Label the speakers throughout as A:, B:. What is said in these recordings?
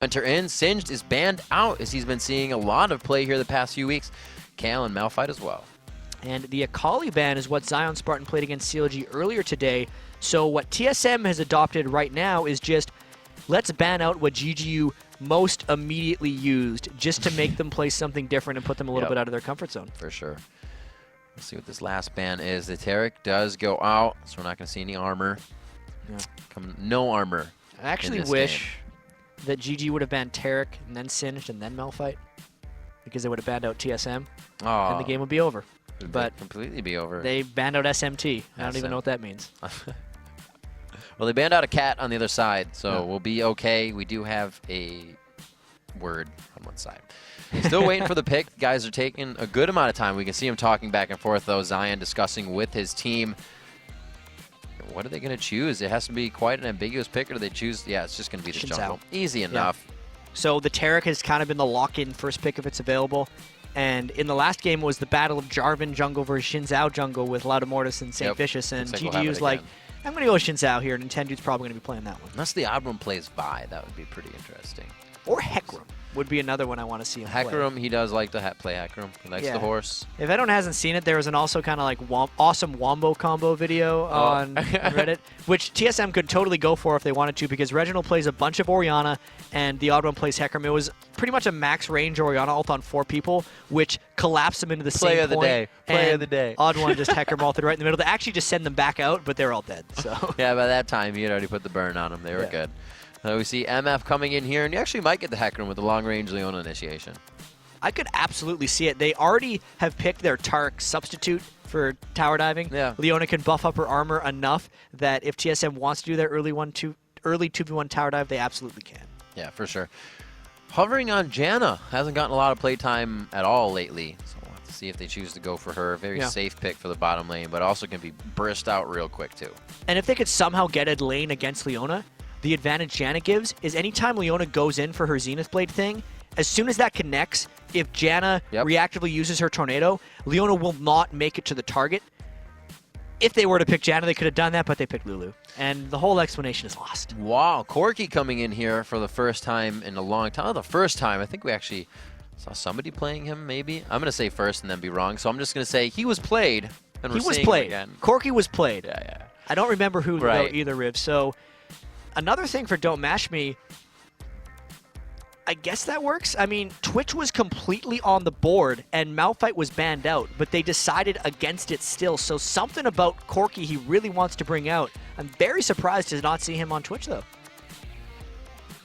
A: Enter in, Singed is banned out as he's been seeing a lot of play here the past few weeks. Kale and Malphite as well.
B: And the Akali ban is what Zion Spartan played against CLG earlier today. So what TSM has adopted right now is just, let's ban out what GGU most immediately used just to make them play something different and put them a little bit out of their comfort zone.
A: For sure. Let's see what this last ban is. The Taric does go out, so we're not going to see any armor.
B: Yeah.
A: No armor.
B: I actually wish that GG would have banned Taric and then Singed and then Malphite, because they would have banned out TSM and the game would be over. But
A: completely be over.
B: They banned out SMT. I don't even know what that means.
A: Well, they banned out a cat on the other side, so we'll be okay. We do have a word on one side. Still waiting for the pick. Guys are taking a good amount of time. We can see him talking back and forth, though. Zion discussing with his team. What are they going to choose? It has to be quite an ambiguous pick, or do they choose? Yeah, it's just going to be the jungle. Easy enough.
B: Yeah. So the Taric has kind of been the lock-in first pick if it's available. And in the last game was the battle of Jarvan jungle versus Xin Zhao jungle with Loudamortis and St. Vicious. And GGU's like, I'm going to go with Xin Zhao here, and Nintendo's probably going to be playing that one.
A: Unless the odd one plays Vi, that would be pretty interesting.
B: Or Hecarim would be another one I want to see him
A: Hecarim,
B: play.
A: He does like to play Hecarim. He likes the horse.
B: If anyone hasn't seen it, there was an also kind of like awesome Wombo combo video on Reddit, which TSM could totally go for if they wanted to, because Reginald plays a bunch of Orianna and the odd one plays Hecarim. It was pretty much a max range Orianna ult on 4 people, which collapsed them into the same point.
A: Play of the day.
B: Odd one just Hecarim ulted right in the middle. They actually just send them back out, but they're all dead. So
A: yeah, by that time, he had already put the burn on them. They were good. We see MF coming in here, and you actually might get the Hecarim with the long-range Leona initiation.
B: I could absolutely see it. They already have picked their Taric substitute for tower diving.
A: Yeah.
B: Leona can buff up her armor enough that if TSM wants to do their early 2v1 tower dive, they absolutely can.
A: Yeah, for sure. Hovering on Janna. Hasn't gotten a lot of playtime at all lately, so we'll have to see if they choose to go for her. Very safe pick for the bottom lane, but also can be burst out real quick, too.
B: And if they could somehow get a lane against Leona, the advantage Janna gives is anytime Leona goes in for her Zenith Blade thing, as soon as that connects, if Janna reactively uses her Tornado, Leona will not make it to the target. If they were to pick Janna, they could have done that, but they picked Lulu. And the whole explanation is lost.
A: Wow, Corky coming in here for the first time in a long time. The first time, I think we actually saw somebody playing him, maybe. I'm going to say first and then be wrong, so I'm just going to say he was played. And
B: he was played. Corky was played.
A: Yeah.
B: I don't remember who though either, Riv. So another thing for Don't Mash Me, I guess that works. I mean, Twitch was completely on the board and Malphite was banned out, but they decided against it still. So something about Corky he really wants to bring out. I'm very surprised to not see him on Twitch, though.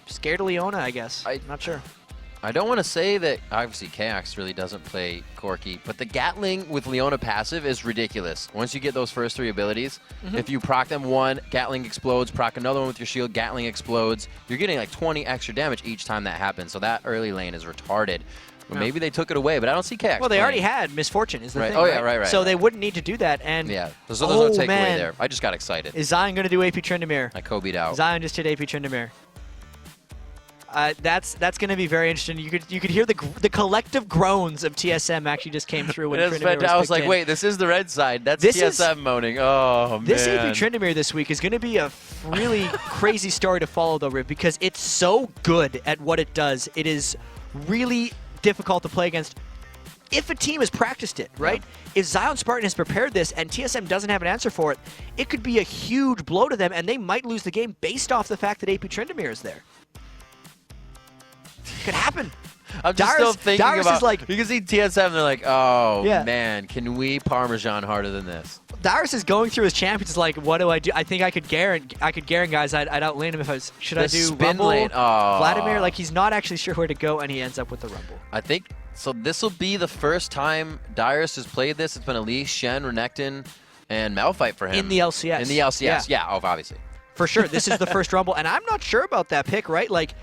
B: Scared of Leona, I guess. I'm not sure.
A: I don't want to say that, obviously, Chaos really doesn't play Corky, but the Gatling with Leona passive is ridiculous. Once you get those first 3 abilities, if you proc them one, Gatling explodes, proc another one with your shield, Gatling explodes. You're getting like 20 extra damage each time that happens, so that early lane is retarded. Well, maybe they took it away, but I don't see Chaos.
B: Well, they already had Misfortune, is the thing.
A: Oh, yeah, right.
B: So they wouldn't need to do that. And
A: yeah, so there's no takeaway there. I just got excited.
B: Is Zion going to do AP Tryndamere?
A: I Kobe'd out.
B: Zion just did AP Tryndamere. That's going to be very interesting. You could hear the collective groans of TSM actually just came through when Tryndamere was
A: I was like,
B: in.
A: wait, this is the red side. That's TSM moaning. Oh, man.
B: This AP Tryndamere this week is going to be a really crazy story to follow, though, Riv, because it's so good at what it does. It is really difficult to play against if a team has practiced it, right? Yeah. If Zion Spartan has prepared this and TSM doesn't have an answer for it, it could be a huge blow to them, and they might lose the game based off the fact that AP Tryndamere is there. Could happen.
A: I'm just still thinking about,
B: is like,
A: you can see TSM, they're like, oh, man, can we Parmesan harder than this?
B: Darius is going through his champions like, what do I do? I think I could Garen guys. I'd outlane him if I was, should I do
A: spin
B: Rumble?
A: Lane. Oh.
B: Vladimir, like he's not actually sure where to go, and he ends up with the Rumble.
A: I think, so this will be the first time Darius has played this. It's been Elise, Shen, Renekton, and Malphite for him.
B: In the LCS.
A: In the LCS, yeah, obviously.
B: For sure, this is the first Rumble, and I'm not sure about that pick, right? Like,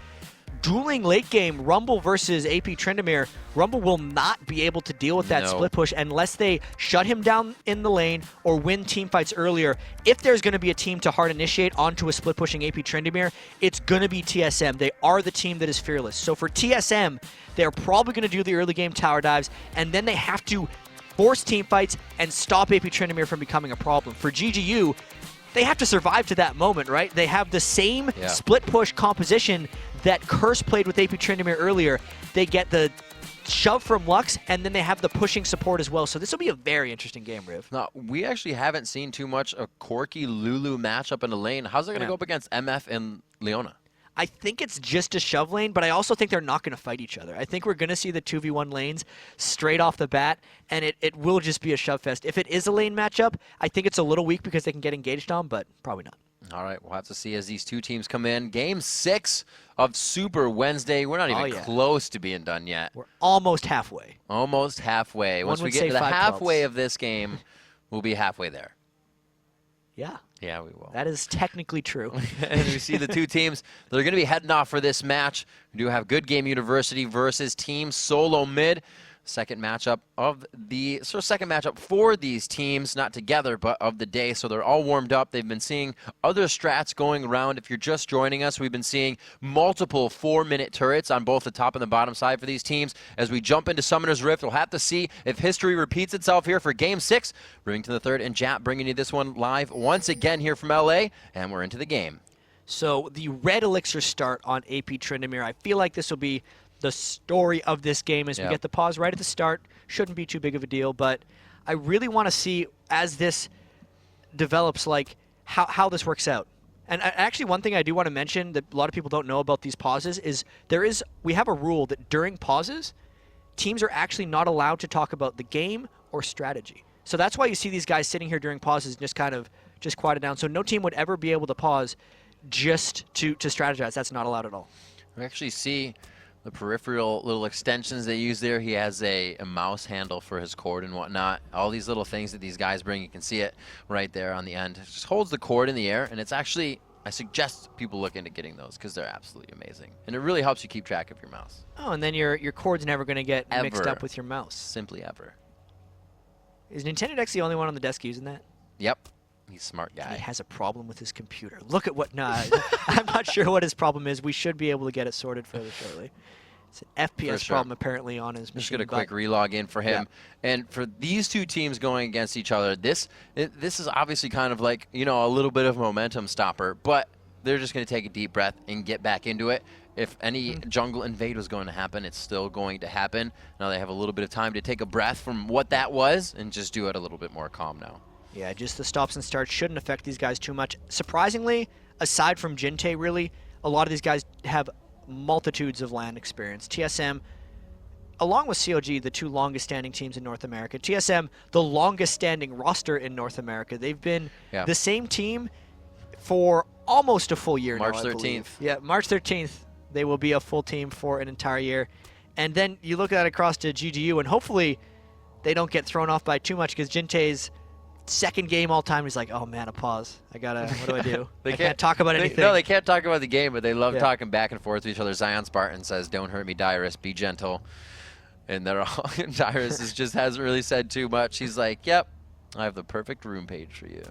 B: dueling late game, Rumble versus AP Tryndamere, Rumble will not be able to deal with that split push unless they shut him down in the lane or win team fights earlier. If there's going to be a team to hard initiate onto a split pushing AP Tryndamere, it's going to be TSM. They are the team that is fearless. So for TSM, they're probably going to do the early game tower dives, and then they have to force team fights and stop AP Tryndamere from becoming a problem. For GGU, they have to survive to that moment, right? They have the same split push composition that Curse played with AP Tryndamere earlier. They get the shove from Lux, and then they have the pushing support as well. So this will be a very interesting game, Riv.
A: No, we actually haven't seen too much a Corki Lulu matchup in the lane. How's it going to go up against MF and Leona?
B: I think it's just a shove lane, but I also think they're not going to fight each other. I think we're going to see the 2v1 lanes straight off the bat, and it will just be a shove fest. If it is a lane matchup, I think it's a little weak because they can get engaged on, but probably not.
A: All right, we'll have to see as these two teams come in. Game 6 of Super Wednesday. We're not even close to being done yet.
B: We're almost halfway.
A: Almost halfway. Once we get to the halfway of this game, we'll be halfway there.
B: Yeah.
A: Yeah, we will.
B: That is technically true.
A: And we see the two teams that are going to be heading off for this match. We do have Good Game University versus Team Solo Mid. Second matchup for these teams, not together, but of the day. So they're all warmed up. They've been seeing other strats going around. If you're just joining us, we've been seeing multiple 4-minute turrets on both the top and the bottom side for these teams. As we jump into Summoner's Rift, we'll have to see if history repeats itself here for Game 6. Remington III and Jap bringing you this one live once again here from LA, and we're into the game.
B: So the red elixir start on AP Tryndamere. I feel like this will be the story of this game as we get the pause right at the start. Shouldn't be too big of a deal, but I really want to see as this develops, like how this works out. And actually, one thing I do want to mention that a lot of people don't know about these pauses is we have a rule that during pauses, teams are actually not allowed to talk about the game or strategy. So that's why you see these guys sitting here during pauses and just quiet it down. So no team would ever be able to pause just to strategize. That's not allowed at all.
A: We actually see the peripheral little extensions they use there. He has a mouse handle for his cord and whatnot. All these little things that these guys bring, you can see it right there on the end. It just holds the cord in the air, and it's actually, I suggest people look into getting those because they're absolutely amazing. And it really helps you keep track of your mouse.
B: Oh, and then your cord's never going to get mixed up with your mouse.
A: Simply ever.
B: Is Nintendo Dex the only one on the desk using that?
A: Yep. He's a smart guy.
B: He has a problem with his computer. Look at what... Nah, I'm not sure what his problem is. We should be able to get it sorted fairly shortly. It's an FPS problem apparently on his machine.
A: Just get a quick relog in for him. Yeah. And for these two teams going against each other, this is obviously kind of like, you know, a little bit of a momentum stopper, but they're just going to take a deep breath and get back into it. If any jungle invade was going to happen, it's still going to happen. Now they have a little bit of time to take a breath from what that was and just do it a little bit more calm now.
B: Yeah, just the stops and starts shouldn't affect these guys too much. Surprisingly, aside from Jinte, really, a lot of these guys have multitudes of LAN experience. TSM, along with COG, the two longest standing teams in North America. TSM, the longest standing roster in North America. They've been the same team for almost a full year now,
A: March 13th.
B: Yeah, March 13th, they will be a full team for an entire year. And then you look at that across to GGU, and hopefully they don't get thrown off by too much because Jinte's second game all time, he's like, oh man, a pause. What do I do? I can't talk about anything.
A: No, they can't talk about the game, but they love talking back and forth to each other. Zion Spartan says, don't hurt me, Dyrus, be gentle. And they're all, Dyrus just hasn't really said too much. He's like, yep, I have the perfect room page for you.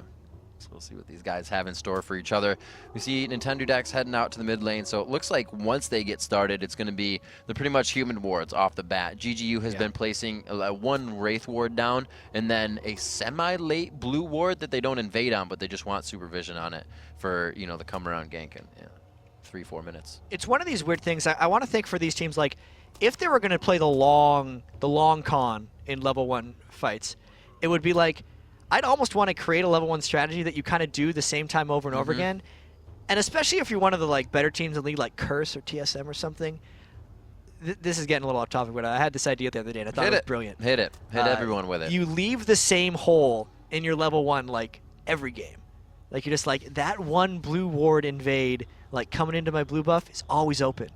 A: So we'll see what these guys have in store for each other. We see Nintendo Dex heading out to the mid lane, so it looks like once they get started, it's going to be the pretty much human wards off the bat. GGU has been placing one Wraith ward down, and then a semi-late blue ward that they don't invade on, but they just want supervision on it for, you know, the come-around gank in 3-4 minutes.
B: It's one of these weird things. I want to think for these teams, like, if they were going to play the long con in level 1 fights, it would be like, I'd almost want to create a level 1 strategy that you kind of do the same time over and over again. And especially if you're one of the like better teams in the league, like Curse or TSM or something. This is getting a little off topic, but I had this idea the other day and I thought it was brilliant.
A: Hit everyone with it.
B: You leave the same hole in your level 1 like every game. Like you're just like, that one blue ward invade, like coming into my blue buff is always open,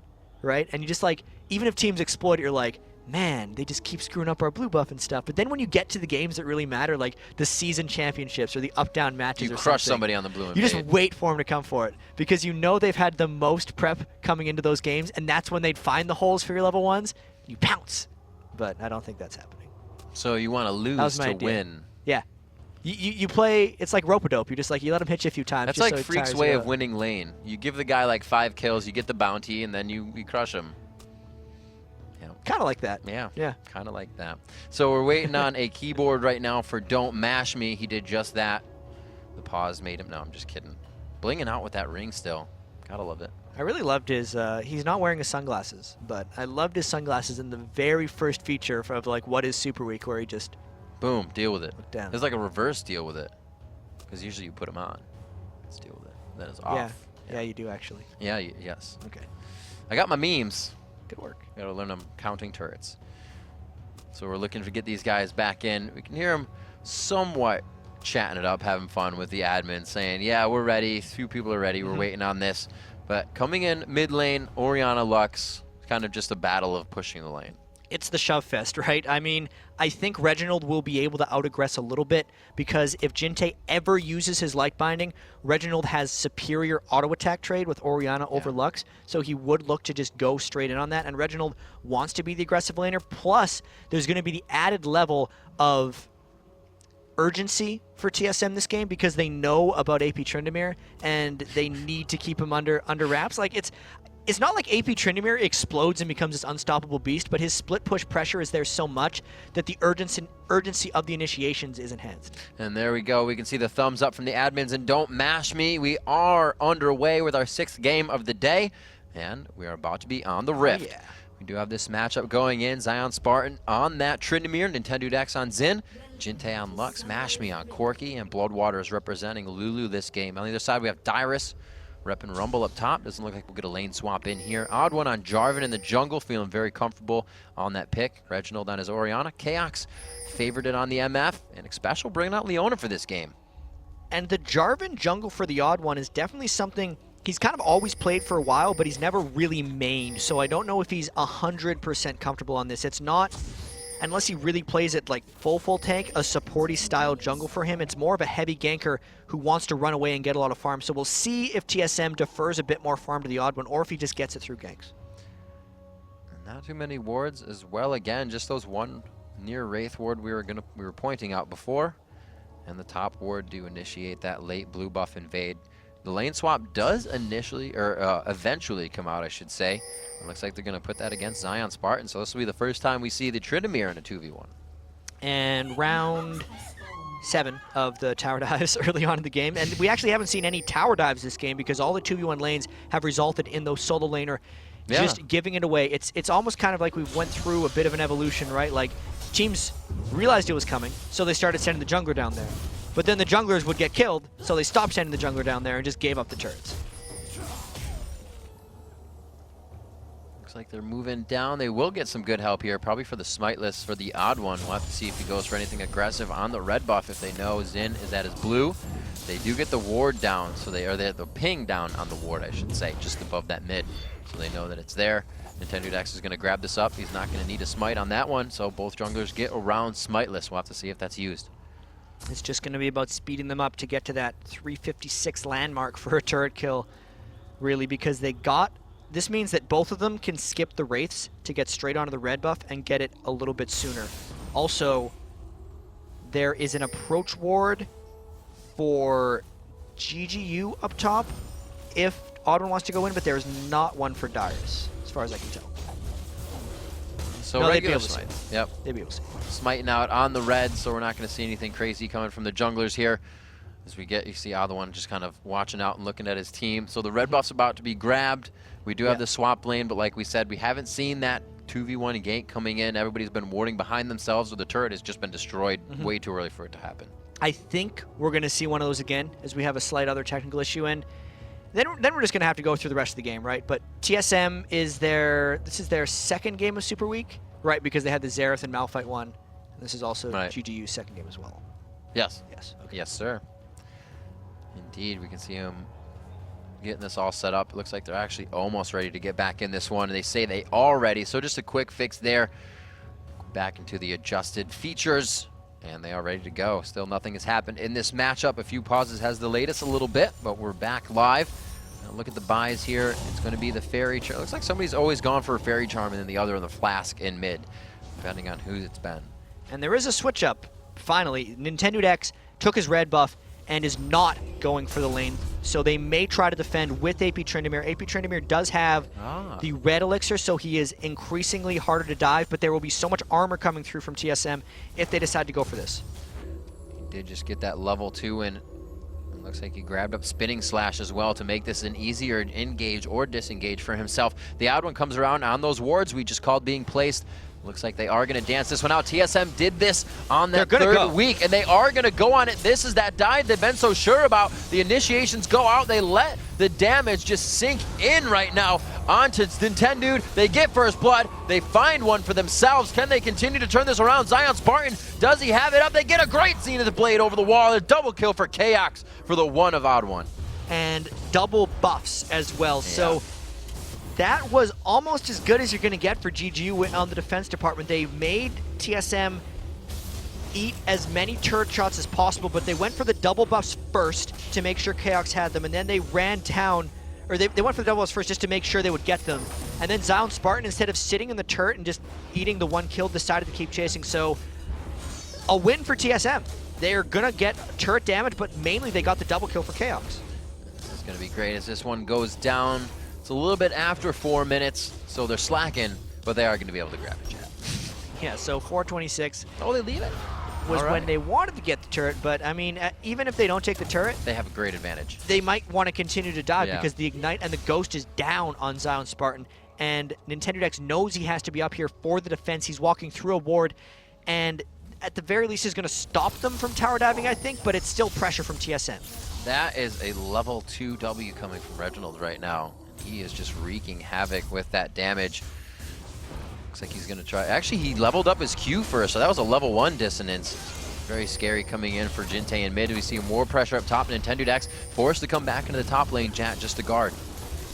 B: right? And you just like, even if teams exploit it, you're like, man, they just keep screwing up our blue buff and stuff. But then when you get to the games that really matter, like the season championships or the up-down matches,
A: you crush somebody on the blue invade.
B: You just wait for them to come for it because you know they've had the most prep coming into those games, and that's when they'd find the holes for your level 1s. You pounce. But I don't think that's happening.
A: So you want to lose to win.
B: Yeah. You play, it's like rope-a-dope. You just like, you let him hit you a few times.
A: That's like Freak's way of winning lane. You give the guy like 5 kills, you get the bounty, and then you crush him.
B: Kind of like that.
A: Yeah, kind of like that. So we're waiting on a keyboard right now for Don't Mash Me. He did just that. The pause made him. No, I'm just kidding. Blinging out with that ring still. Gotta love it.
B: I really loved his, he's not wearing his sunglasses, but I loved his sunglasses in the very first feature of like what is Super Week, where he just
A: boom, deal with it.
B: Down.
A: There's like a reverse deal with it, because usually you put them on. Let's deal with it. Then it's off.
B: Yeah, you do actually.
A: Yeah, yes.
B: Okay.
A: I got my memes.
B: Good work.
A: Gotta learn them counting turrets. So we're looking to get these guys back in. We can hear them somewhat chatting it up, having fun with the admin, saying, yeah, we're ready. Few people are ready. We're waiting on this. But coming in mid lane, Orianna, Lux, kind of just a battle of pushing the lane.
B: It's the shove fest, right? I mean, I think Reginald will be able to out-aggress a little bit, because if Jinte ever uses his light binding, Reginald has superior auto-attack trade with Orianna over Lux, so he would look to just go straight in on that, and Reginald wants to be the aggressive laner, plus there's going to be the added level of urgency for TSM this game, because they know about AP Tryndamere, and they need to keep him under wraps. Like, it's not like AP Tryndamere explodes and becomes this unstoppable beast, but his split push pressure is there so much that the urgency of the initiations is enhanced.
A: And there we go. We can see the thumbs up from the admins, and don't mash me. We are underway with our 6th game of the day, and we are about to be on the Rift.
B: Yeah.
A: We do have this matchup going in. Zion Spartan on that Tryndamere, Nintendo Dex on Xin, Jinte on Lux, Mash Me on Corki, and Bloodwater is representing Lulu this game. On the other side, we have Dyrus repping Rumble up top. Doesn't look like we'll get a lane swap in here. Odd one on Jarvan in the jungle, feeling very comfortable on that pick. Reginald on his Orianna. Chaos favored it on the MF, and Xpecial bringing out Leona for this game.
B: And the Jarvan jungle for the Odd one is definitely something he's kind of always played for a while, but he's never really mained, so I don't know if he's 100% comfortable on this. It's not, unless he really plays it like full tank, a supporty style jungle for him. It's more of a heavy ganker who wants to run away and get a lot of farm. So we'll see if TSM defers a bit more farm to the Odd one, or if he just gets it through ganks.
A: Not too many wards as well. Again, just those one near Wraith ward we were pointing out before, and the top ward to initiate that late blue buff invade. The lane swap does eventually come out, I should say. It looks like they're going to put that against Zion Spartan, so this will be the first time we see the Tryndamere in a 2v1.
B: And round 7 of the tower dives early on in the game. And we actually haven't seen any tower dives this game, because all the 2v1 lanes have resulted in those solo laner just giving it away. It's almost kind of like we've went through a bit of an evolution, right? Like, teams realized it was coming, so they started sending the jungler down there. But then the junglers would get killed, so they stopped sending the jungler down there and just gave up the turrets.
A: Looks like they're moving down. They will get some good help here, probably for the smiteless for the Odd one. We'll have to see if he goes for anything aggressive on the red buff if they know Xin is at his blue. They do get the ward down, so they the ping down on the ward, I should say, just above that mid. So they know that it's there. Nintendo Dex is going to grab this up. He's not going to need a smite on that one, so both junglers get around smiteless. We'll have to see if that's used.
B: It's just going to be about speeding them up to get to that 356 landmark for a turret kill, really, because they got... This means that both of them can skip the Wraiths to get straight onto the red buff and get it a little bit sooner. Also, there is an approach ward for GGU up top if Oddman wants to go in, but there's not one for Dyrus, as far as I can tell.
A: So
B: no,
A: regular smite. Yep.
B: They'd be able to see.
A: Smiting out on the red, so we're not going to see anything crazy coming from the junglers here. As you see Other one just kind of watching out and looking at his team. So the red buff's about to be grabbed. We do have the swap lane, but like we said, we haven't seen that 2v1 gank coming in. Everybody's been warding behind themselves, or the turret has just been destroyed way too early for it to happen.
B: I think we're going to see one of those again, as we have a slight other technical issue in. Then we're just going to have to go through the rest of the game, right? But TSM is this is their second game of Super Week, right? Because they had the Xerath and Malphite one. And this is also GGU's second game as well.
A: Yes.
B: Yes. Okay.
A: Yes, sir. Indeed, we can see him getting this all set up. It looks like they're actually almost ready to get back in this one. They say they are ready, so just a quick fix there. Back into the adjusted features, and they are ready to go. Still nothing has happened in this matchup. A few pauses has delayed us a little bit, but we're back live. Now look at the buys here. It's going to be the Fairy Charm. Looks like somebody's always gone for a Fairy Charm and then the other in the Flask in mid, depending on who it's been.
B: And there is a switch up, finally. Nintendo Dex took his red buff and is not going for the lane. So they may try to defend with AP Tryndamere. AP Tryndamere does have the red elixir, so he is increasingly harder to dive, but there will be so much armor coming through from TSM if they decide to go for this.
A: He did just get that level 2 in. Looks like he grabbed up Spinning Slash as well to make this an easier engage or disengage for himself. The odd one comes around on those wards we just called being placed. Looks like they are going to dance this one out. TSM did this on that third week, and they are going to go on it. This is that dive they've been so sure about. The initiations go out. They let the damage just sink in right now onto Nintendo. They get first blood. They find one for themselves. Can they continue to turn this around? Zion Spartan, does he have it up? They get a great Zenith Blade over the wall. A double kill for Chaos for the one of odd one.
B: And double buffs as well. Yeah. So that was almost as good as you're going to get for GGU on the defense department. They made TSM eat as many turret shots as possible, but they went for the double buffs first to make sure Chaos had them, and then they ran down, or they went for the double buffs first just to make sure they would get them. And then Zion Spartan, instead of sitting in the turret and just eating the one kill, decided to keep chasing. So a win for TSM. They're going to get turret damage, but mainly they got the double kill for Chaos.
A: This is going to be great as this one goes down. It's a little bit after 4 minutes, so they're slacking, but they are going to be able to grab it, chat.
B: Yeah, so 4:26.
A: Oh, they leave it?
B: Was when they wanted to get the turret, but I mean, even if they don't take the turret,
A: they have a great advantage.
B: They might want to continue to dive because the Ignite and the Ghost is down on Zion Spartan, and Nintendo Dex knows he has to be up here for the defense. He's walking through a ward, and at the very least is going to stop them from tower diving, I think, but it's still pressure from TSM.
A: That is a level 2 W coming from Reginald right now. He is just wreaking havoc with that damage. Looks like he's going to try. Actually, he leveled up his Q first, so that was a level 1 dissonance. Very scary coming in for Jintei in mid. We see more pressure up top. Nintendo Dex forced to come back into the top lane, Jat, just to guard.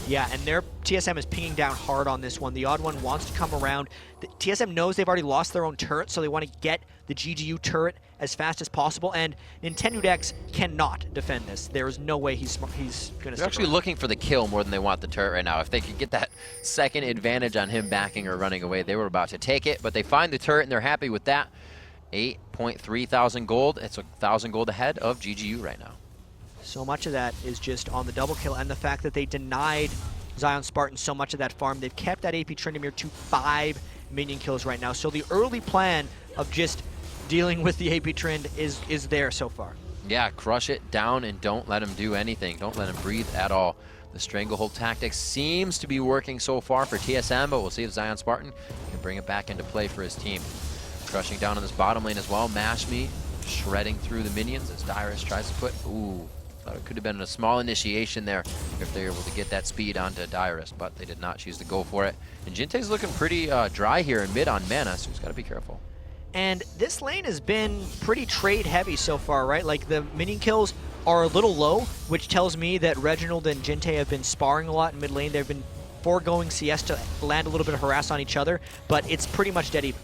B: Yeah, and their TSM is pinging down hard on this one. The odd one wants to come around. The TSM knows they've already lost their own turret, so they want to get the GGU turret as fast as possible, and Nintendo Dex cannot defend this. There is no way he's going to.
A: They're actually looking for the kill more than they want the turret right now. If they could get that second advantage on him backing or running away, they were about to take it, but they find the turret and they're happy with that. 8.3 thousand gold. It's 1,000 gold ahead of GGU right now.
B: So much of that is just on the double kill and the fact that they denied Zion Spartan so much of that farm. They've kept that AP Tryndamere to 5 minion kills right now. So the early plan of just dealing with the AP Trynd is there so far.
A: Yeah, crush it down and don't let him do anything. Don't let him breathe at all. The stranglehold tactic seems to be working so far for TSM, but we'll see if Zion Spartan can bring it back into play for his team. Crushing down on this bottom lane as well. Mash Me shredding through the minions as Dyrus tries to put... Ooh. Thought it could have been a small initiation there if they were able to get that speed onto Dyrus, but they did not choose to go for it. And Jintei's looking pretty dry here in mid on mana, so he's got to be careful.
B: And this lane has been pretty trade heavy so far, right? Like the minion kills are a little low, which tells me that Reginald and Jintei have been sparring a lot in mid lane. They've been foregoing CS to land a little bit of harass on each other, but it's pretty much dead even.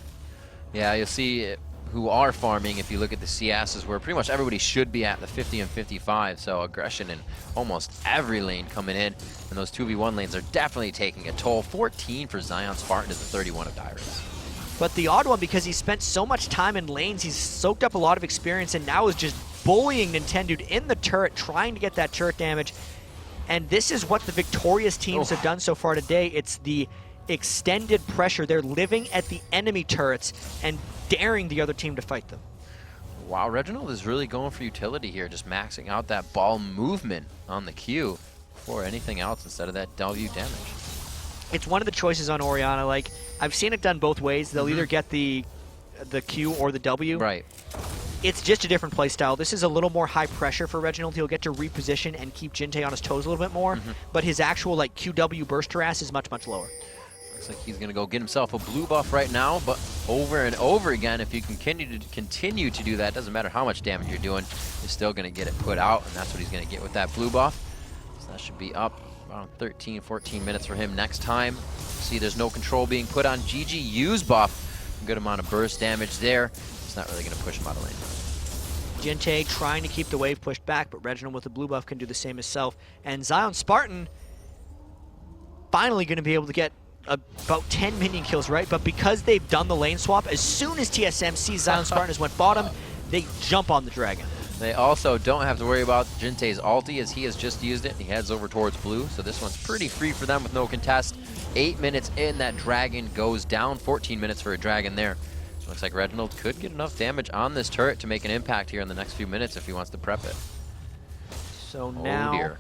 B: Yeah,
A: you'll see who are farming, if you look at the CSs, where pretty much everybody should be at the 50 and 55, so aggression in almost every lane coming in, and those 2v1 lanes are definitely taking a toll. 14 for Zion Spartan to the 31 of Dyrus.
B: But the odd one, because he spent so much time in lanes, he's soaked up a lot of experience and now is just bullying Nintendo in the turret, trying to get that turret damage. And this is what the victorious teams have done so far today. It's the extended pressure. They're living at the enemy turrets and daring the other team to fight them.
A: Wow, Reginald is really going for utility here, just maxing out that ball movement on the Q for anything else instead of that W damage.
B: It's one of the choices on Orianna. Like, I've seen it done both ways. They'll either get the Q or the W.
A: Right.
B: It's just a different play style. This is a little more high pressure for Reginald. He'll get to reposition and keep Jintei on his toes a little bit more, but his actual like QW burst harass is much, much lower.
A: Looks like he's going to go get himself a blue buff right now, but over and over again, if you can continue to do that, doesn't matter how much damage you're doing, you're still going to get it put out, and that's what he's going to get with that blue buff. So that should be up around 13, 14 minutes for him next time. See, there's no control being put on GGU's buff. A good amount of burst damage there. It's not really going to push him out of lane.
B: Jintei trying to keep the wave pushed back, but Reginald with the blue buff can do the same himself. And Zion Spartan finally going to be able to get about 10 minion kills, right? But because they've done the lane swap, as soon as TSM sees Zion Spartan has went bottom, they jump on the dragon.
A: They also don't have to worry about Jintei's ulti, as he has just used it. He heads over towards blue, so this one's pretty free for them with no contest. 8 minutes in, that dragon goes down. 14 minutes for a dragon there. So looks like Reginald could get enough damage on this turret to make an impact here in the next few minutes if he wants to prep it.
B: So now
A: dear.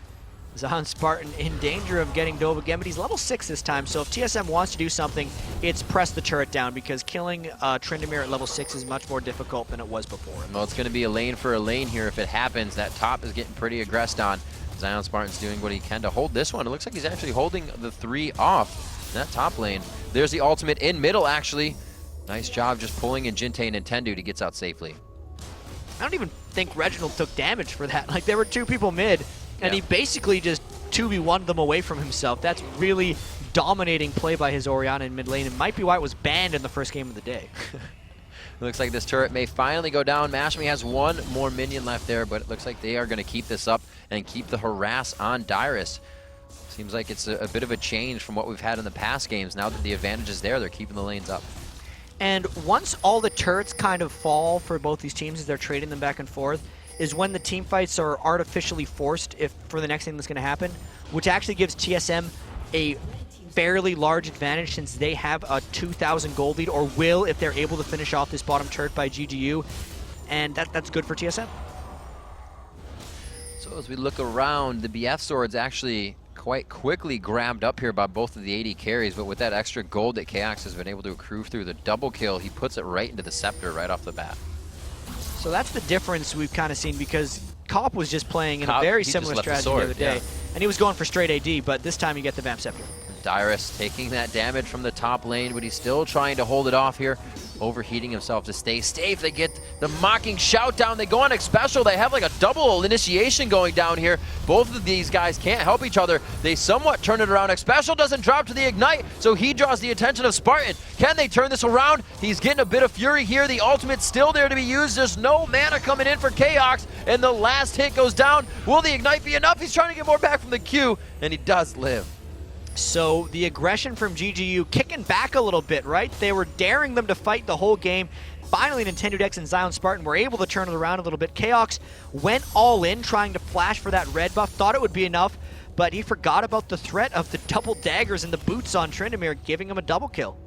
B: Zion Spartan in danger of getting dove again, but he's level 6 this time, so if TSM wants to do something, it's press the turret down, because killing Tryndamere at level 6 is much more difficult than it was before.
A: Well, it's going to be a lane for a lane here if it happens. That top is getting pretty aggressed on. Zion Spartan's doing what he can to hold this one. It looks like he's actually holding the 3 off in that top lane. There's the ultimate in middle, actually. Nice job just pulling in Jinte and Nintendo to get out safely.
B: I don't even think Reginald took damage for that. Like, there were 2 people mid, and he basically just 2v1'd them away from himself. That's really dominating play by his Orianna in mid lane. It might be why it was banned in the first game of the day.
A: Looks like this turret may finally go down. Mashmi has 1 more minion left there, but it looks like they are going to keep this up and keep the harass on Dyrus. Seems like it's a bit of a change from what we've had in the past games. Now that the advantage is there, they're keeping the lanes up.
B: And once all the turrets kind of fall for both these teams as they're trading them back and forth, is when the team fights are artificially forced for the next thing that's going to happen, which actually gives TSM a fairly large advantage since they have a 2,000 gold lead, or will if they're able to finish off this bottom turret by GGU, and that's good for TSM.
A: So as we look around, the BF sword's actually quite quickly grabbed up here by both of the AD carries, but with that extra gold that KX has been able to accrue through the double kill, he puts it right into the scepter right off the bat.
B: So that's the difference we've kind of seen, because Cop was just playing in a very similar strategy the other day, and he was going for straight AD, but this time you get the Vamp Scepter.
A: Dyrus taking that damage from the top lane, but he's still trying to hold it off here, overheating himself to stay safe. They get the mocking shout down. They go on special. They have like a double initiation going down here. Both of these guys can't help each other. They somewhat turn it around. Special doesn't drop to the ignite, so he draws the attention of Spartan. Can they turn this around? He's getting a bit of fury here. The ultimate's still there to be used. There's no mana coming in for Chaos, and the last hit goes down. Will the ignite be enough? He's trying to get more back from the Q, and he does live.
B: So the aggression from GGU kicking back a little bit, right? They were daring them to fight the whole game. Finally, Nintendo Dex and Zion Spartan were able to turn it around a little bit. Chaos went all in trying to flash for that red buff, thought it would be enough, but he forgot about the threat of the double daggers and the boots on Tryndamere, giving him a double kill.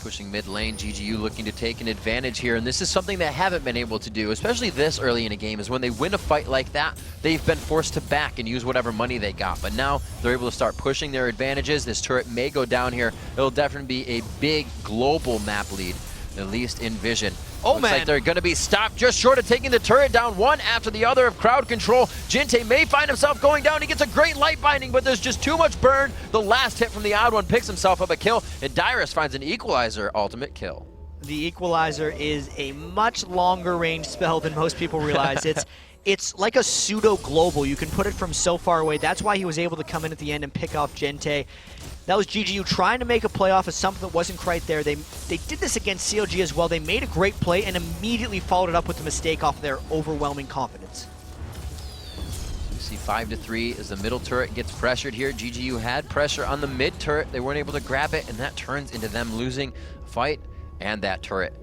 A: Pushing mid lane, GGU looking to take an advantage here, and this is something they haven't been able to do, especially this early in a game, is when they win a fight like that, they've been forced to back and use whatever money they got. But now they're able to start pushing their advantages. This turret may go down here. It'll definitely be a big global map lead, at least in vision.
B: Oh,
A: Looks
B: man.
A: like they're going to be stopped just short of taking the turret down, one after the other of crowd control. Jinte may find himself going down. He gets a great light binding, but there's just too much burn. The last hit from the odd one picks himself up a kill, and Dyrus finds an equalizer ultimate kill.
B: The equalizer is a much longer range spell than most people realize. It's like a pseudo global. You can put it from so far away. That's why he was able to come in at the end and pick off Jinte. That was GGU trying to make a play off of something that wasn't quite there. They did this against COG as well. They made a great play and immediately followed it up with a mistake off their overwhelming confidence.
A: You see 5-3 as the middle turret gets pressured here. GGU had pressure on the mid turret. They weren't able to grab it, and that turns into them losing a fight and that turret.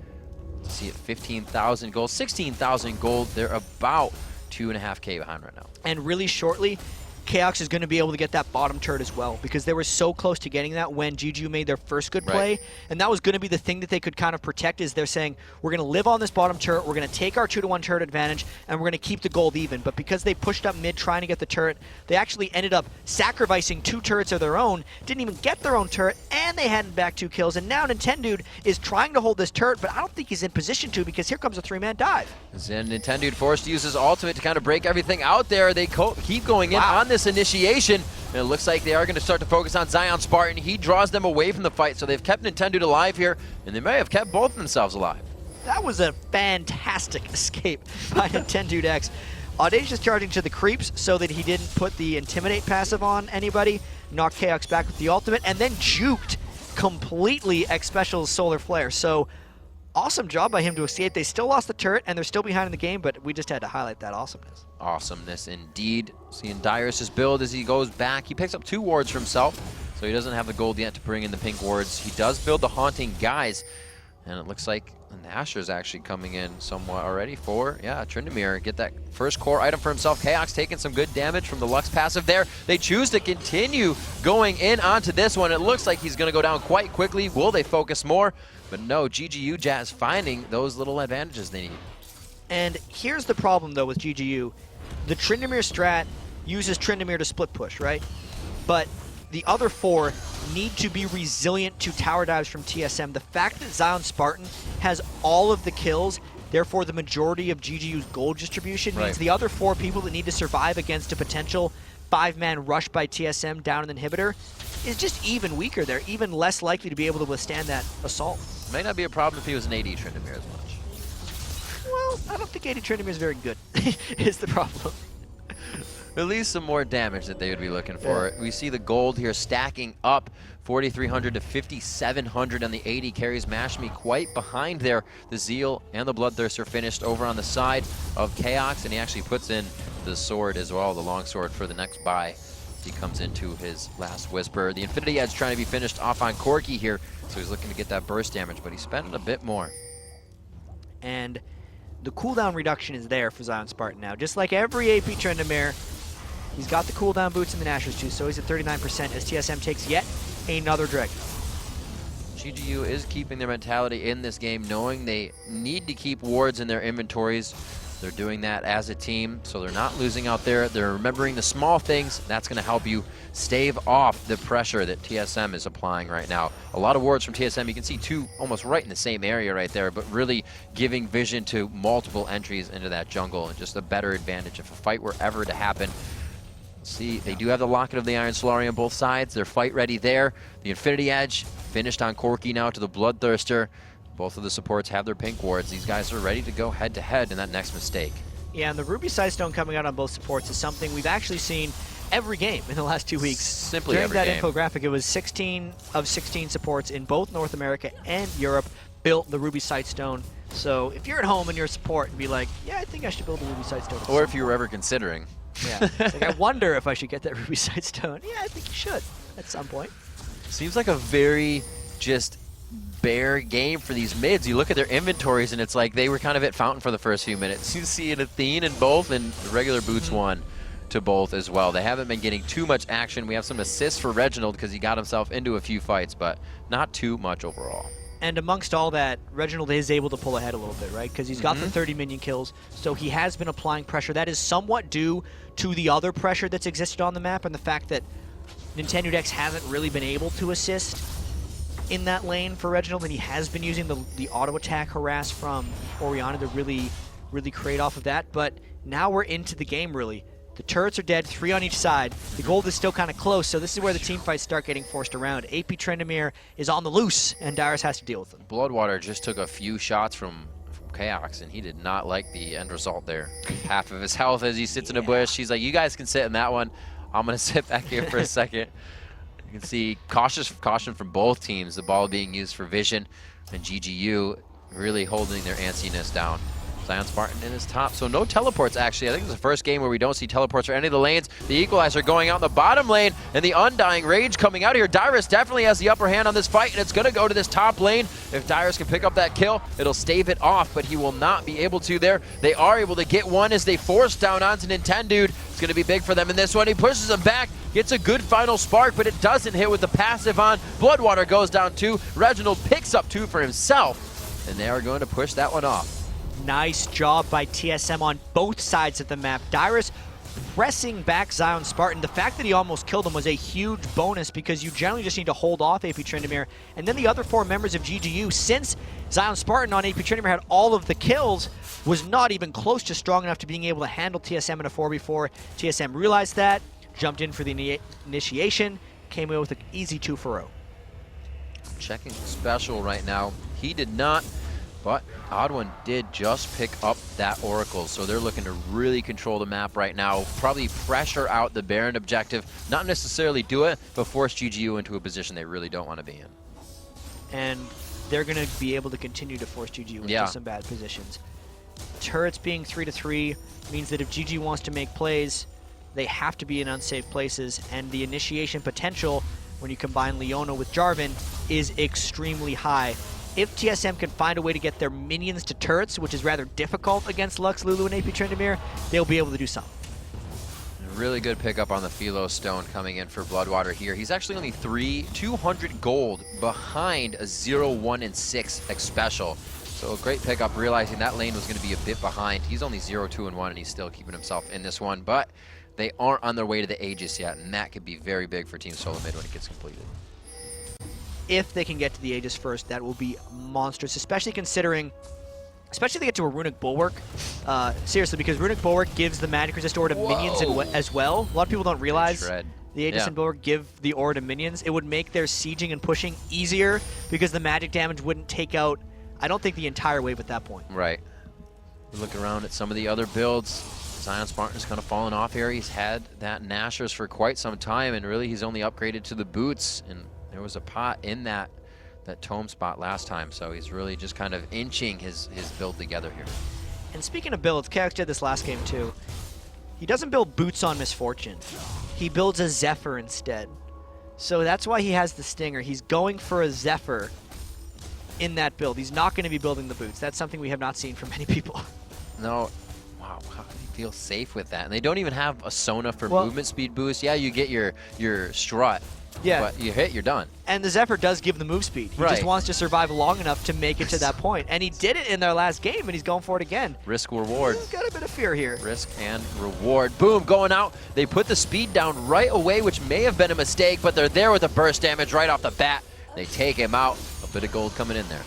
A: You see it 15,000 gold, 16,000 gold. They're about 2.5K behind right now.
B: And really shortly, Chaos is going to be able to get that bottom turret as well, because they were so close to getting that when GGU made their first good play,
A: right.
B: And that was going to be the thing that they could kind of protect, is they're saying, we're going to live on this bottom turret, we're going to take our 2-to-1 turret advantage, and we're going to keep the gold even. But because they pushed up mid trying to get the turret, they actually ended up sacrificing 2 turrets of their own, didn't even get their own turret, and they hadn't back 2 kills. And now Nintendo is trying to hold this turret, but I don't think he's in position to, because here comes a 3-man dive.
A: And Nintendo forced to use his ultimate to kind of break everything out there. They keep going in on this initiation. And it looks like they are going to start to focus on Zion Spartan. He draws them away from the fight, so they've kept Nintendo alive here, and they may have kept both of themselves alive.
B: That was a fantastic escape by Nintendo Dex. Audacious charging to the creeps so that he didn't put the Intimidate passive on anybody, knocked Chaos back with the ultimate, and then juked completely X-Special's Solar Flare. So awesome job by him to escape. They still lost the turret, and they're still behind in the game, but we just had to highlight that awesomeness. Awesomeness
A: indeed. Seeing Dyrus' build as he goes back. He picks up 2 wards for himself, so he doesn't have the gold yet to bring in the pink wards. He does build the Haunting Guys, and it looks like Asher's actually coming in somewhat already for, Tryndamere. Get that first core item for himself. Chaos taking some good damage from the Lux passive there. They choose to continue going in onto this one. It looks like he's going to go down quite quickly. Will they focus more? But no, GGU Jazz finding those little advantages they need. And here's the problem, though, with GGU.
B: the Tryndamere strat uses Tryndamere to split push, right? But the other 4 need to be resilient to tower dives from TSM. The fact that Zion Spartan has all of the kills, therefore the majority of GGU's gold distribution, means the other 4 people that need to survive against a potential 5-man rush by TSM down an inhibitor is just even weaker. They're even less likely to be able to withstand that assault.
A: Might not be a problem if he was an AD Tryndamere as much.
B: Well, I don't think AD Tryndamere is very good, is the problem.
A: At least some more damage that they would be looking for. We see the gold here stacking up, 4,300 to 5,700 on the 80. Carries Mashmi quite behind there. The Zeal and the Bloodthirster finished over on the side of Chaos, and he actually puts in the sword as well, the long sword for the next buy. He comes into his last Whisper. The Infinity Edge trying to be finished off on Corki here, so he's looking to get that burst damage, but he's spending a bit more.
B: And the cooldown reduction is there for Zion Spartan now. Just like every AP Tryndamere, he's got the cooldown boots and the Nashers too, so he's at 39% as TSM takes yet another Dragon.
A: GGU is keeping their mentality in this game, knowing they need to keep wards in their inventories. They're doing that as a team, so they're not losing out there. They're remembering the small things. That's going to help you stave off the pressure that TSM is applying right now. A lot of wards from TSM. You can see 2 almost right in the same area right there, but really giving vision to multiple entries into that jungle and just a better advantage if a fight were ever to happen. See, they do have the Locket of the Iron Solari on both sides. They're fight ready there. The Infinity Edge finished on Corki now to the Bloodthirster. Both of the supports have their pink wards. These guys are ready to go head-to-head in that next mistake.
B: Yeah, and the Ruby Sightstone coming out on both supports is something we've actually seen every game in the last 2 weeks.
A: Simply
B: During
A: every
B: that
A: game.
B: infographic, it was 16 of 16 supports in both North America and Europe built the Ruby Sightstone. So if you're at home and you're a support and be like, yeah, I think I should build a Ruby Sightstone.
A: Or if you were ever considering.
B: Yeah. It's like, I wonder if I should get that Ruby Sightstone. Yeah, I think you should at some point.
A: Seems like a very just bare game for these mids. You look at their inventories and it's like they were kind of at Fountain for the first few minutes. You see an Athene in both and the regular Boots one to both as well. They haven't been getting too much action. We have some assists for Reginald because he got himself into a few fights, but not too much overall.
B: And amongst all that, Reginald is able to pull ahead a little bit, right? Because he's got the 30 minion kills, so he has been applying pressure. That is somewhat due to the other pressure that's existed on the map and the fact that Nintendo Dex hasn't really been able to assist in that lane for Reginald, and he has been using the auto attack harass from Orianna to really create off of that. But now we're into the game, really. The turrets are dead, 3 on each side. The gold is still kind of close, so this is where the team fights start getting forced around. AP Tryndamere is on the loose, and Dyrus has to deal with them.
A: Bloodwater just took a few shots from Chaos, and he did not like the end result there. Half of his health as he sits in a bush. He's like, you guys can sit in that one. I'm going to sit back here for a second. You can see caution from both teams. The ball being used for vision, and GGU really holding their antsiness down. Zion Spartan in his top, so no teleports actually. I think it's the first game where we don't see teleports for any of the lanes. The Equalizer going out in the bottom lane, and the Undying Rage coming out here. Dyrus definitely has the upper hand on this fight, and it's going to go to this top lane. If Dyrus can pick up that kill, it'll stave it off, but he will not be able to there. They are able to get one as they force down onto Nintendo. It's going to be big for them in this one. He pushes him back, gets a good final spark, but it doesn't hit with the passive on. Bloodwater goes down 2. Reginald picks up 2 for himself, and they are going to push that one off.
B: Nice job by TSM on both sides of the map. Dyrus pressing back Zion Spartan. The fact that he almost killed him was a huge bonus because you generally just need to hold off AP Tryndamere. And then the other 4 members of GGU, since Zion Spartan on AP Tryndamere had all of the kills, was not even close to strong enough to being able to handle TSM in a 4v4. TSM realized that, jumped in for the initiation, came away with an easy 2 for 0.
A: Checking special right now. He did not, but Oddone did just pick up that Oracle, so they're looking to really control the map right now. Probably pressure out the Baron objective. Not necessarily do it, but force GGU into a position they really don't want to be in.
B: And they're going to be able to continue to force GGU into some bad positions. Turrets being 3-3 means that if GG wants to make plays, they have to be in unsafe places, and the initiation potential when you combine Leona with Jarvan is extremely high. If TSM can find a way to get their minions to turrets, which is rather difficult against Lux, Lulu, and AP Tryndamere, they'll be able to do something.
A: Really good pickup on the Philo Stone coming in for Bloodwater here. He's actually only 200 gold behind a 0, 1, and 6 X special. So a great pickup, realizing that lane was going to be a bit behind. He's only 0-2-1, and he's still keeping himself in this one. But they aren't on their way to the Aegis yet, and that could be very big for Team Solo Mid when it gets completed.
B: If they can get to the Aegis first, that will be monstrous, especially considering, especially if they get to a Runic Bulwark. Seriously, because Runic Bulwark gives the magic resist aura to minions as well. A lot of people don't realize the Aegis and Bulwark give the aura to minions. It would make their sieging and pushing easier because the magic damage wouldn't take out, I don't think, the entire wave at that point.
A: Right. Look around at some of the other builds. Zion Spartan's kind of fallen off here. He's had that Nashers for quite some time, and really he's only upgraded to the boots. And there was a pot in that tome spot last time, so he's really just kind of inching his build together here. And
B: speaking of builds, Chaos did this last game too. He doesn't build boots on Misfortune. He builds a Zephyr instead. So that's why he has the Stinger. He's going for a Zephyr in that build. He's not going to be building the boots. That's something we have not seen from many people.
A: No. Wow, how can you feel safe with that? And they don't even have a Sona for movement speed boost. Yeah, you get your strut. Yeah. But you hit, you're done.
B: And the Zephyr does give the move speed. He just wants to survive long enough to make it to that point. And he did it in their last game, and he's going for it again.
A: Risk, reward.
B: He's got a bit of fear here.
A: Risk and reward. Boom, going out. They put the speed down right away, which may have been a mistake, but they're there with the burst damage right off the bat. They take him out. A bit of gold coming in there.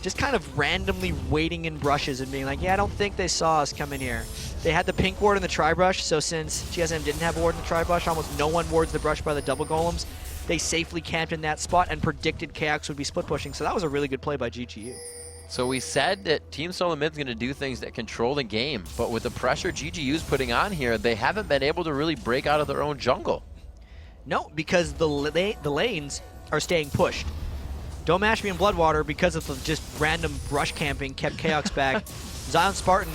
B: Just kind of randomly waiting in brushes and being like, yeah, I don't think they saw us come in here. They had the pink ward in the tri-brush, so since TSM didn't have a ward in the tri-brush, almost no one wards the brush by the double golems. They safely camped in that spot and predicted KX would be split pushing, so that was a really good play by GGU.
A: So we said that Team Solo Mid's going to do things that control the game, but with the pressure GGU's putting on here, they haven't been able to really break out of their own jungle.
B: No, because the lanes are staying pushed. Don't Mash Me in Bloodwater, because of the just random brush camping, kept KX back. Zion Spartan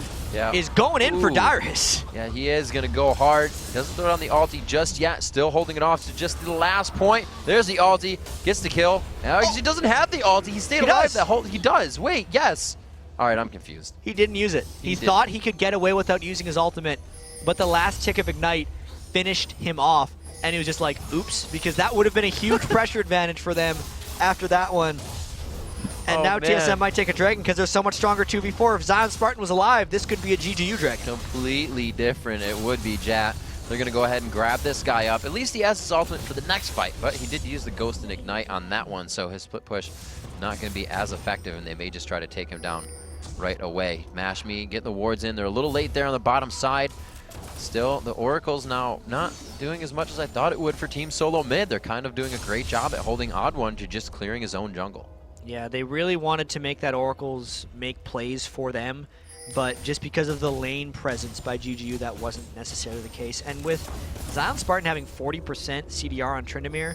B: is going in for Dyrus.
A: Yeah, he is going to go hard. Doesn't throw it on the ulti just yet. Still holding it off to just the last point. There's the ulti. Gets the kill. Now he doesn't have the ulti. He stayed alive that whole... He does. Wait, yes. All right, I'm confused.
B: He didn't use it. He thought he could get away without using his ultimate, but the last tick of Ignite finished him off, and he was just like, oops, because that would have been a huge pressure advantage for them after that one. And now TSM might take a Dragon because they're so much stronger 2v4. If Zion Spartan was alive, this could be a GGU Dragon.
A: Completely different it would be, Jat. They're going to go ahead and grab this guy up. At least he has his ultimate for the next fight, but he did use the Ghost and Ignite on that one, so his split push not going to be as effective, and they may just try to take him down right away. Mash Me, get the wards in. They're a little late there on the bottom side. Still, the Oracle's now not doing as much as I thought it would for Team Solo Mid. They're kind of doing a great job at holding Odd One to just clearing his own jungle.
B: Yeah, they really wanted to make that Oracles make plays for them, but just because of the lane presence by GGU, that wasn't necessarily the case. And with Zion Spartan having 40% CDR on Tryndamere,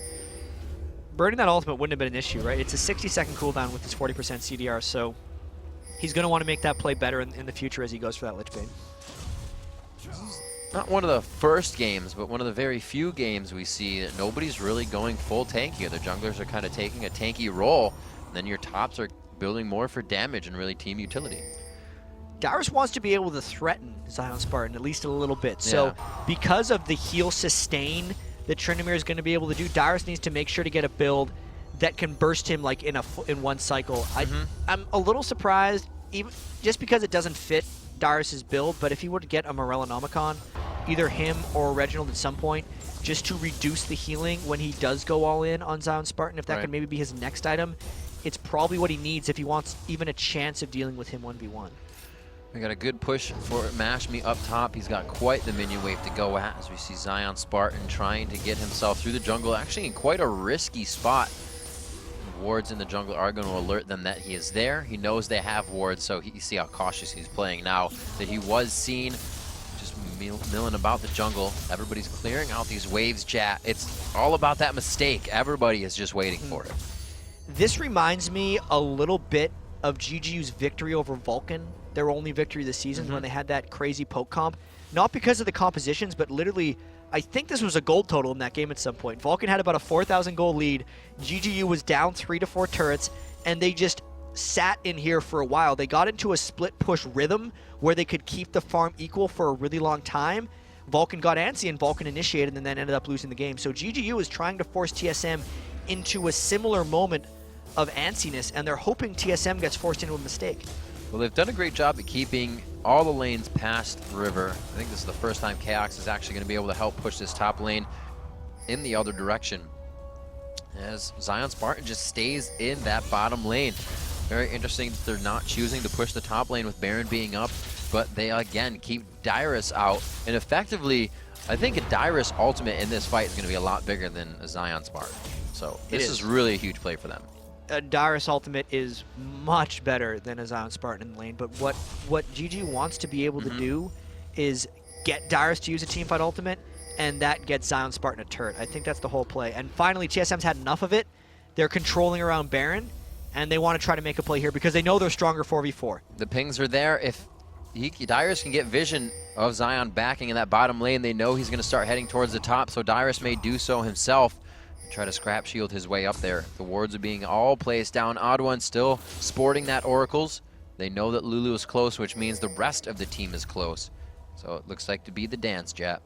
B: burning that ultimate wouldn't have been an issue, right? It's a 60-second cooldown with his 40% CDR, so he's going to want to make that play better in the future as he goes for that Lich Bane.
A: Not one of the first games, but one of the very few games we see that nobody's really going full tank here. The junglers are kind of taking a tanky role, and then your tops are building more for damage and really team utility.
B: Dyrus wants to be able to threaten Zion Spartan at least a little bit. So because of the heal sustain that Tryndamere is going to be able to do, Dyrus needs to make sure to get a build that can burst him like in one cycle. I'm a little surprised, even just because it doesn't fit Dyrus's build, but if he were to get a Morellonomicon, either him or Reginald at some point, just to reduce the healing when he does go all in on Zion Spartan, if that could maybe be his next item, it's probably what he needs if he wants even a chance of dealing with him 1v1.
A: We got a good push for Mash Me up top. He's got quite the minion wave to go at as we see Zion Spartan trying to get himself through the jungle, actually in quite a risky spot. Wards in the jungle are going to alert them that he is there. He knows they have wards, so you see how cautious he's playing now. That he was seen just milling about the jungle. Everybody's clearing out these waves, chat. It's all about that mistake. Everybody is just waiting for it.
B: This reminds me a little bit of GGU's victory over Vulcan, their only victory this season, when they had that crazy poke comp. Not because of the compositions, but literally, I think this was a gold total in that game at some point. Vulcan had about a 4,000 gold lead. GGU was down 3 to 4 turrets, and they just sat in here for a while. They got into a split push rhythm where they could keep the farm equal for a really long time. Vulcan got antsy, and Vulcan initiated and then ended up losing the game. So GGU is trying to force TSM into a similar moment of antsiness, and they're hoping TSM gets forced into a mistake.
A: Well, they've done a great job at keeping all the lanes past River. I think this is the first time Chaos is actually going to be able to help push this top lane in the other direction, as Zion Spartan just stays in that bottom lane. Very interesting that they're not choosing to push the top lane with Baron being up, but they again keep Dyrus out, and effectively I think a Dyrus ultimate in this fight is going to be a lot bigger than a Zion Spartan. So this is really a huge play for them.
B: A Dyrus ultimate is much better than a Zion Spartan in the lane, but what GG wants to be able to do is get Dyrus to use a teamfight ultimate, and that gets Zion Spartan a turret. I think that's the whole play. And finally, TSM's had enough of it. They're controlling around Baron, and they want to try to make a play here because they know they're stronger 4v4.
A: The pings are there. If Dyrus can get vision of Zion backing in that bottom lane, they know he's going to start heading towards the top, so Dyrus may do so himself. Try to scrap shield his way up there. The wards are being all placed down. Odd One still sporting that Oracles. They know that Lulu is close, which means the rest of the team is close. So it looks like to be the dance, Jap.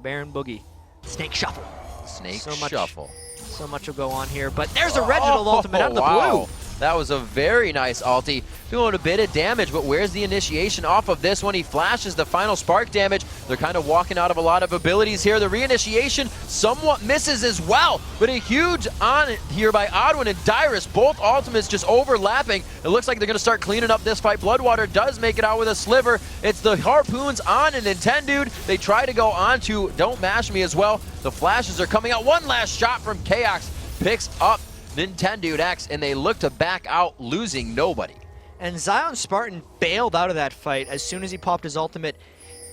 B: Baron Boogie. Snake Shuffle.
A: Snake Shuffle.
B: So much will go on here, but there's a Reginald ultimate on the blue.
A: That was a very nice ulti. Doing a bit of damage, but where's the initiation off of this one? He flashes the final spark damage. They're kind of walking out of a lot of abilities here. The reinitiation somewhat misses as well, but a huge on here by Oddwin and Dyrus. Both ultimates just overlapping. It looks like they're going to start cleaning up this fight. Bloodwater does make it out with a sliver. It's the harpoons on and Nintendude. They try to go on to Don't Mash Me as well. The flashes are coming out. One last shot from Chaos. Picks up Nintendude X, and they look to back out, losing nobody.
B: And Zion Spartan bailed out of that fight as soon as he popped his ultimate.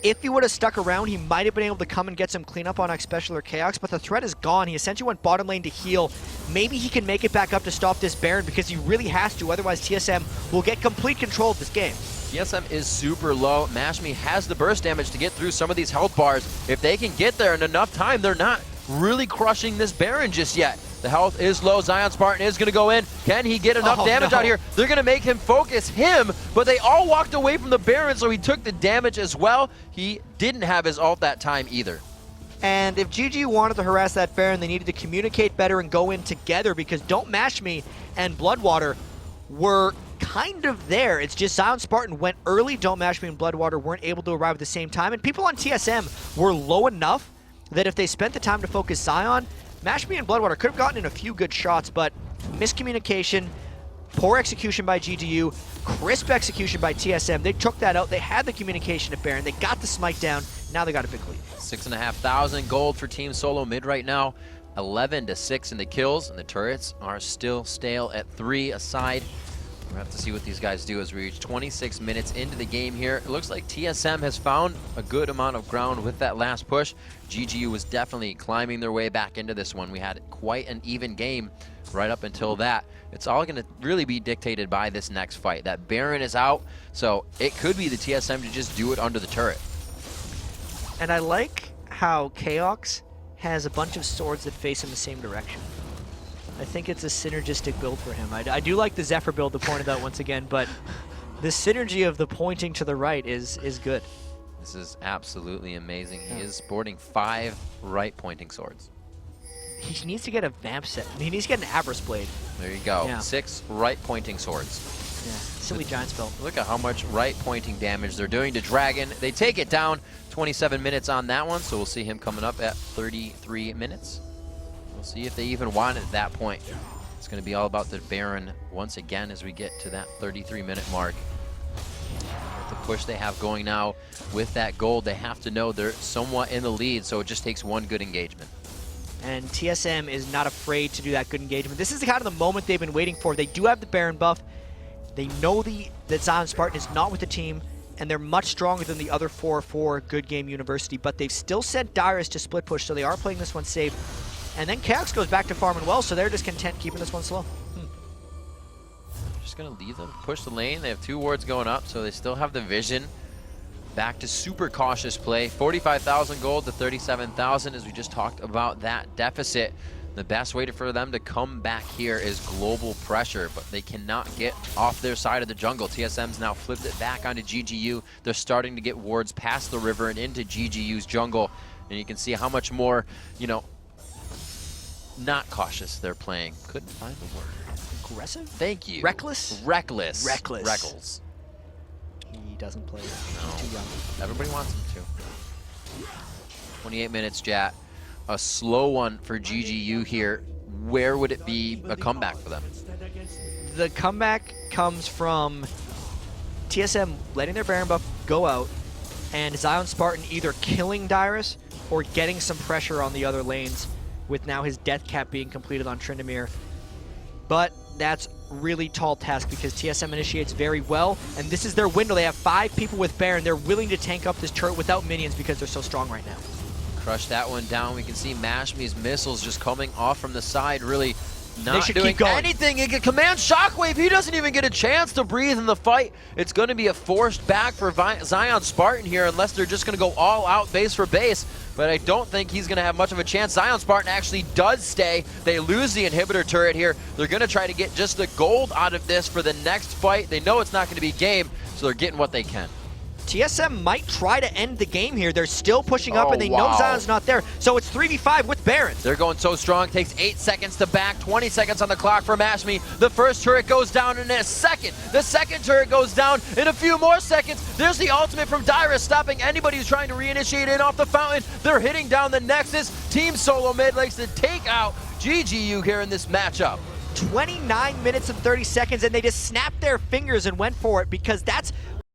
B: If he would have stuck around, he might have been able to come and get some cleanup on X Special or Chaos, but the threat is gone. He essentially went bottom lane to heal. Maybe he can make it back up to stop this Baron because he really has to, otherwise TSM will get complete control of this game.
A: TSM is super low. Mash Me has the burst damage to get through some of these health bars. If they can get there in enough time, they're not really crushing this Baron just yet. The health is low. Zion Spartan is going to go in. Can he get enough damage out here? They're going to make him focus him, but they all walked away from the Baron, so he took the damage as well. He didn't have his ult that time either.
B: And if GG wanted to harass that Baron, they needed to communicate better and go in together, because Don't Mash Me and Bloodwater were kind of there. It's just Zion Spartan went early. Don't Mash Me and Bloodwater weren't able to arrive at the same time, and people on TSM were low enough that if they spent the time to focus Zion, Mash Me and Bloodwater could have gotten in a few good shots, but miscommunication, poor execution by GGU, crisp execution by TSM. They took that out. They had the communication at Baron. They got the smite down. Now they got a big lead.
A: 6,500 gold for Team Solo mid right now. 11-6 in the kills, and the turrets are still stale at 3 aside. We'll have to see what these guys do as we reach 26 minutes into the game here. It looks like TSM has found a good amount of ground with that last push. GGU was definitely climbing their way back into this one. We had quite an even game right up until that. It's all going to really be dictated by this next fight. That Baron is out, so it could be the TSM to just do it under the turret.
B: And I like how Chaos has a bunch of swords that face in the same direction. I think it's a synergistic build for him. I do like the Zephyr build to point it out once again, but the synergy of the pointing to the right is good.
A: This is absolutely amazing. He is sporting 5 right pointing swords.
B: He needs to get a vamp set. He needs to get an Avarice Blade.
A: There you go.
B: Yeah.
A: 6 right pointing swords.
B: Yeah, silly giant spell.
A: Look at how much right pointing damage they're doing to Dragon. They take it down. 27 minutes on that one, so we'll see him coming up at 33 minutes. We'll see if they even want it at that point. It's going to be all about the Baron once again as we get to that 33-minute mark. With the push they have going now with that gold, they have to know they're somewhat in the lead, so it just takes one good engagement.
B: And TSM is not afraid to do that good engagement. This is the kind of the moment they've been waiting for. They do have the Baron buff. They know that Zion Spartan is not with the team, and they're much stronger than the other 4 Good Game University, but they've still sent Dyrus to split push, so they are playing this one safe. And then Chaos goes back to farming well, so they're just content keeping this one slow.
A: Just going to leave them push the lane. They have 2 wards going up, so they still have the vision. Back to super cautious play. 45,000 gold to 37,000 as we just talked about that deficit. The best way for them to come back here is global pressure, but they cannot get off their side of the jungle. TSM's now flipped it back onto GGU. They're starting to get wards past the river and into GGU's jungle. And you can see how much more, not cautious. They're playing. Couldn't find the word.
B: Aggressive?
A: Thank you.
B: Reckless?
A: Reckless.
B: Reckless.
A: Reckles.
B: He doesn't play.
A: No.
B: He's too young.
A: Everybody wants him to. 28 minutes, Jat. A slow one for GGU here. Where would it be a comeback for them?
B: The comeback comes from TSM letting their Baron buff go out and Zion Spartan either killing Dyrus or getting some pressure on the other lanes with now his death cap being completed on Tryndamere. But that's really tall task because TSM initiates very well, and this is their window. They have 5 people with Baron. They're willing to tank up this turret without minions because they're so strong right now.
A: Crush that one down. We can see Mashmi's missiles just coming off from the side, really not
B: should
A: doing
B: keep going.
A: anything. He can command Shockwave. He doesn't even get a chance to breathe in the fight. It's going to be a forced back for Zion Spartan here unless they're just going to go all out base for base. But I don't think he's going to have much of a chance. Zion Spartan actually does stay. They lose the inhibitor turret here. They're going to try to get just the gold out of this for the next fight. They know it's not going to be game, so they're getting what they can.
B: TSM might try to end the game here. They're still pushing up, and they
A: wow.
B: know Zion's not there. So it's 3v5 with Baron.
A: They're going so strong. Takes 8 seconds to back. 20 seconds on the clock for Mashmi. The first turret goes down in a second. The second turret goes down in a few more seconds. There's the ultimate from Dyrus, stopping anybody who's trying to reinitiate in off the fountain. They're hitting down the Nexus. Team Solo Mid likes to take out GGU here in this matchup.
B: 29 minutes and 30 seconds, and they just snapped their fingers and went for it because that's